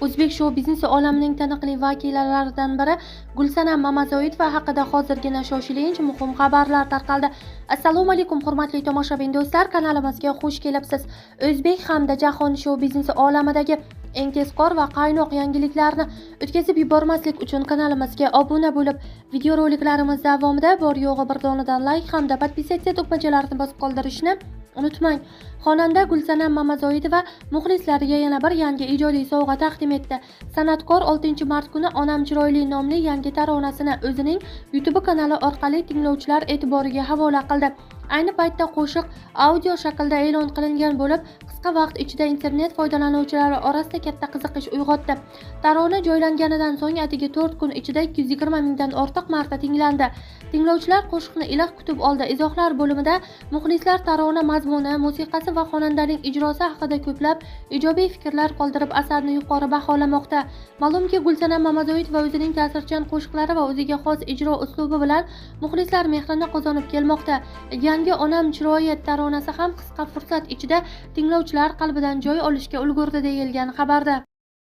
O'zbek shou-biznesi olamining taniqli vakillaridan biri Gulsanam Mamazoitova haqida hozirgina shoshilinch muhim xabarlar tarqaldi. Assalomu alaykum hurmatli tomoshabin do'stlar, kanalimizga xush kelibsiz. O'zbek hamda jahon shou-biznesi olamidagi eng tezkor va qaynoq yangiliklarni o'tkazib yubormaslik uchun kanalimizga obuna bo'lib, videoroliklarimiz davomida bor yo'g'i bir donadan like hamda podpisatsiya tugmachalarini bosib qoldirishni unutmang. Xonanda Gulsanam Mamazoitova muxlislariga yana bir yangi ijodiy sovg'a taqdim etdi. San'atkor 6-mart kuni Onam chiroyli nomli yangi taronasini o'zining YouTube kanali orqali tinglovchilar e'tiboriga havola qildi. Ayni paytda qo'shiq audio shaklda e'lon qilingan bo'lib, qisqa vaqt ichida internet foydalanuvchilari orasida katta qiziqish uyg'otdi. Tarona joylanganidan so'ng atigi 4 kun ichida 220 mingdan ortiq marta tinglandi. Tinglovchilar qo'shiqni iliq kutib oldi. Izohlar bo'limida muxlislar tarona mazmuni, musiqasi va xonandaning ijrosi haqida ko'plab ijobiy fikrlar qoldirib, asarni yuqori baholamoqda. Ma'lumki, Gulsanam Mamazoitova o'zining ta'sirchan qo'shiqlari va o'ziga xos ijro uslubi bilan muxlislar mehrini qozonib kelmoqda. Yangi Onam chiroyi taronasi ham qisqa fursat ichida tinglovchilar qalbidan joy olishga ulgurdi deyilgan xabarda.